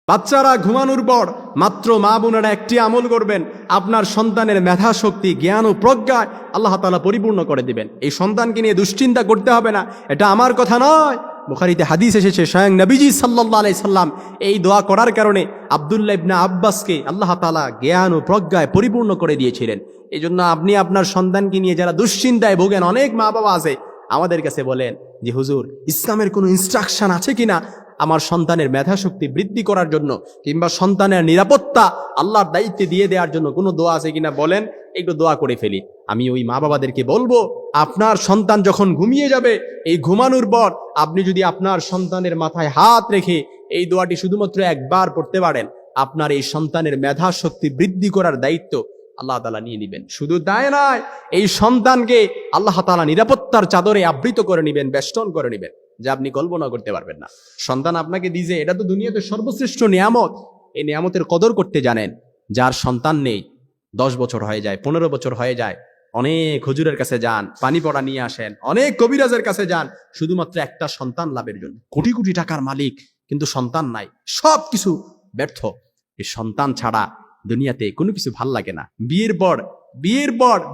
বাচ্চারা ঘুমানোর পর মাত্র মা বোনেরা একটি আমল করবেন, আপনার সন্তানের মেধা শক্তি জ্ঞান ও প্রজ্ঞায় আল্লাহ তাআলা পরিপূর্ণ করে দিবেন। এই সন্তানকে নিয়ে দুশ্চিন্তা করতে হবে না, এটা আমার কথা নয়, বুখারীতে হাদিস এসেছে, স্বয়ং নবীজি সাল্লাল্লাহু আলাইহি সাল্লাম এই দোয়া করার কারণে আব্দুল্লাহ ইবনে আব্বাসকে আল্লাহ তাআলা জ্ঞান ও প্রজ্ঞায় পরিপূর্ণ করে দিয়েছিলেন। এই জন্য আপনি আপনার সন্তানকে নিয়ে যারা দুশ্চিন্তায় ভোগেন, অনেক মা বাবা আছে আমাদের কাছে বলেন যে হুজুর ইসলামের কোনো ইনস্ট্রাকশন আছে কিনা আমার সন্তানের মেধা শক্তি বৃদ্ধি করার জন্য, কিংবা সন্তানের নিরাপত্তা আল্লাহর দায়িত্বে দিয়ে দেওয়ার জন্য কোনো দোয়া আছে কিনা বলেন, একটু দোয়া করে ফেলি। আমি ওই মা বাবাদেরকে বলবো, আপনার সন্তান যখন ঘুমিয়ে যাবে, এই ঘুমানোর পর আপনি যদি আপনার সন্তানের মাথায় হাত রেখে এই দোয়াটি শুধুমাত্র একবার পড়তে পারেন, আপনার এই সন্তানের মেধা শক্তি বৃদ্ধি করার দায়িত্ব আল্লাহ তাআলা নিয়ে নেবেন। শুধু তাই নয়, এই সন্তানকে আল্লাহ তাআলা নিরাপত্তার চাদরে আবৃত করে নেবেন, বেষ্টন করে নেবেন, যা আপনি কল্পনা করতে পারবেন না। সন্তান আপনাকে দিয়েছে, এটা তো দুনিয়াতে সর্বশ্রেষ্ঠ নিয়ামত। এই নিয়ামতের কদর করতে জানেন। যার সন্তান নেই, 10 বছর হয়ে যায়, 15 বছর হয়ে যায়, অনেক হুজুরের কাছে যান, পানি পড়া নিয়ে আসেন, অনেক কবিরাজের কাছে যান, শুধুমাত্র একটা সন্তান লাভের জন্য। কোটি কোটি টাকার মালিক, কিন্তু সন্তান নাই, সব কিছু ব্যর্থ। এই সন্তান ছাড়া দুনিয়াতে কোনো কিছু ভাল লাগে না।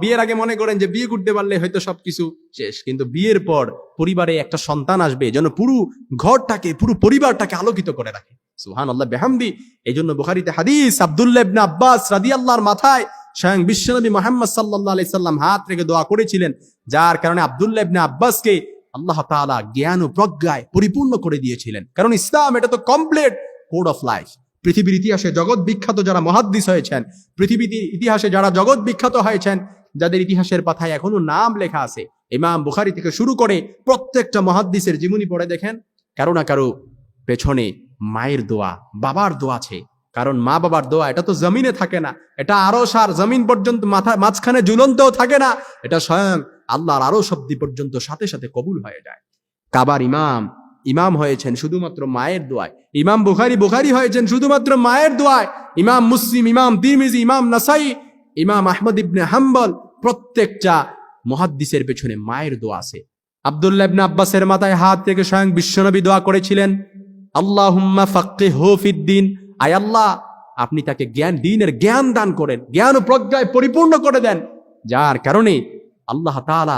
বিয়ের আগে মনে করেন যে বিয়ে করতে পারলে হয়তো সবকিছু শেষ, কিন্তু বিয়ের পর পরিবারে একটা সন্তান আসবে যেন পুরো ঘরটাকে, পুরো পরিবারটাকে আলোকিত করে রাখে। সুবহানাল্লাহ বিহামদি। এই জন্য বুখারীতে হাদিস, আব্দুল্লাহ ইবনে আব্বাস রাদিয়াল্লাহুর মাথায় স্বয়ং বিশ্বনবী মুহাম্মদ সাল্লাল্লাহু আলাইহি সাল্লাম হাত রেখে দোয়া করেছিলেন, যার কারণে আব্দুল্লাহ ইবনে আব্বাসকে আল্লাহ তাআলা জ্ঞান ও প্রজ্ঞায় পরিপূর্ণ করে দিয়েছিলেন। কারণ ইসলাম এটা তো কমপ্লিট কোড অফ লাইফ। পৃথিবীর ইতিহাসে জগৎ বিখ্যাত যারা মুহাদ্দিস হয়েছেন, পৃথিবীর ইতিহাসে যারা জগৎ বিখ্যাত হয়েছেন, যাদের ইতিহাসের পাতায় এখনো নাম লেখা আছে, ইমাম বুখারী থেকে শুরু করে প্রত্যেকটা মুহাদ্দিসের জীবনী পড়ে দেখেন, কারো না কারো পেছনে মায়ের দোয়া, বাবার দোয়া আছে। কারণ মা বাবার দোয়া এটা তো জমিনে থাকে না, এটা আরশ আর জমিন পর্যন্ত মাঝখানে ঝুলন্তও থাকে না, এটা স্বয়ং আল্লাহর আরশ অব্দি পর্যন্ত সাথে সাথে কবুল হয়ে যায়। কাবার ইমাম হয়েছেন শুধুমাত্র মায়ের দোয়ায়। ইমাম বুখারী হয়েছেন শুধুমাত্র মায়ের দোয়ায়। ইমাম মুসলিম, ইমাম তিরমিজি, ইমাম নাসাই, ইমাম আহমদ ইবনে হাম্বল, প্রত্যেকটা মুহাদ্দিসের পেছনে মায়ের দোয়া আছে। আব্দুল্লাহ ইবনে আব্বাসের মাথায় হাত থেকে স্বয়ং বিশ্বনবী দোয়া করেছিলেন, আল্লাহুম্মা ফাক্কিহহু ফিদ্দিন, আয় আল্লাহ আপনি তাকে দ্বীনের জ্ঞান দান করেন, জ্ঞান ও প্রজ্ঞায় পরিপূর্ণ করে দেন। যার কারণে আল্লাহ তাআলা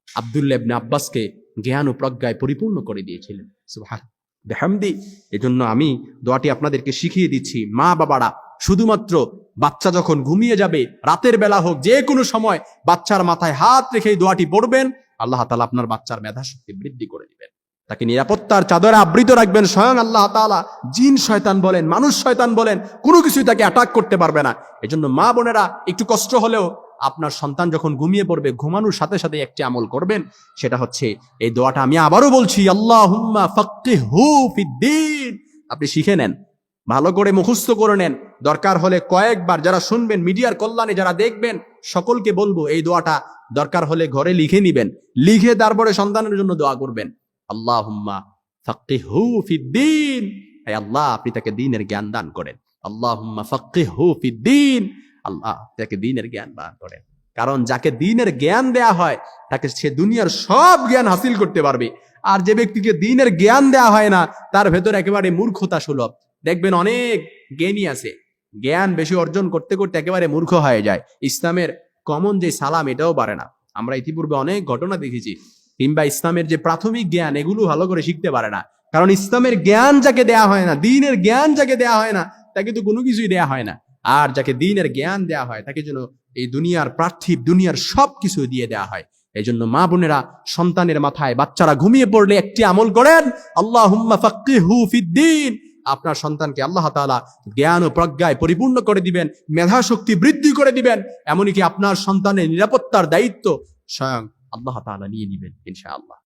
আব্দুল্লাহ ইবনে আব্বাসকে জ্ঞান ও প্রজ্ঞায় পরিপূর্ণ করে দিয়েছিলেন। সুবহানাল্লাহ বিহামদি। এজন্য আমি দোয়াটি আপনাদেরকে শিখিয়ে দিচ্ছি। মা বাবারা শুধুমাত্র বাচ্চা যখন ঘুমিয়ে যাবে, রাতের বেলা হোক, যে কোনো সময় বাচ্চার মাথায় হাত রেখে এই দোয়াটি পড়বেন, আল্লাহ তাআলা আপনার বাচ্চার মেধা শক্তি বৃদ্ধি করে দিবেন, তাকে নিরাপত্তার চাদরে আবৃত রাখবেন। স্বয়ং আল্লাহ তাআলা জিন শয়তান বলেন, মানুষ শয়তান বলেন, কোনো কিছুই তাকে অ্যাটাক করতে পারবে না। এজন্য মা বোনেরা একটু কষ্ট হলেও আপনার সন্তান যখন ঘুমিয়ে পড়বে, ঘুমানোর সাথে সাথে একটি আমল করবেন, সেটা হচ্ছে এই দোয়াটা আমি আবারও বলছি, আল্লাহুম্মা ফাক্কিহহু ফিদ্দীন। আপনি শিখে নেন, ভালো করে মুখস্থ করে নেন, দরকার হলে কয়েকবার, যারা শুনবেন মিডিয়ার কল্যাণে যারা দেখবেন, সকলকে বলবো এই দোয়াটা দরকার হলে ঘরে লিখে নিবেন, লিখে তারপরে সন্তানের জন্য দোয়া করবেন। আল্লাহুম্মা ফাক্কিহহু ফিদ্দীন, হে আল্লাহ আপনি তাকে দ্বীনের জ্ঞান দান করেন। আল্লাহুম্মা ফাক্কিহহু ফিদ্দীন, আল্লাহ তাকে দ্বীনের জ্ঞান দান করেন। কারণ যাকে দ্বীনের জ্ঞান দেয়া হয়, তাকে সে দুনিয়ার সব জ্ঞান হাসিল করতে পারবে। আর যে ব্যক্তিকে দ্বীনের জ্ঞান দেয়া হয় না, তার ভেতর একেবারে মূর্খতা সুলভ। দেখবেন অনেক জ্ঞানী আছে, জ্ঞান বেশি অর্জন করতে করতে একেবারে মূর্খ হয়ে যায়, ইসলামের কমন যে সালাম এটাও পারে না। আমরা ইতিপূর্বে অনেক ঘটনা দেখেছি। কিংবা ইসলামের যে প্রাথমিক জ্ঞান, এগুলো ভালো করে শিখতে পারে না। কারণ ইসলামের জ্ঞান যাকে দেয়া হয় না, দ্বীনের জ্ঞান যাকে দেয়া হয় না, তাকে তো কোনো কিছুই দেয়া হয় না। আর যাকে দ্বীনের জ্ঞান দেয়া হয়, তাকে যেন এই দুনিয়ার পার্থিব দুনিয়ার সব কিছু দিয়ে দেয়া হয়। এই জন্য মা বোনেরা সন্তানের মাথায় বাচ্চারা ঘুমিয়ে পড়লে একটি আমল করেন, আল্লাহুম্মা ফাক্কিহহু ফিদ্দীন। আপনার সন্তানকে আল্লাহ তাআলা জ্ঞান ও প্রজ্ঞায় পরিপূর্ণ করে দিবেন, মেধা শক্তি বৃদ্ধি করে দিবেন। এমনকি আপনার সন্তানের নিরাপত্তার দায়িত্ব স্বয়ং আল্লাহ তাআলা নিয়ে নেবেন ইনশাআল্লাহ।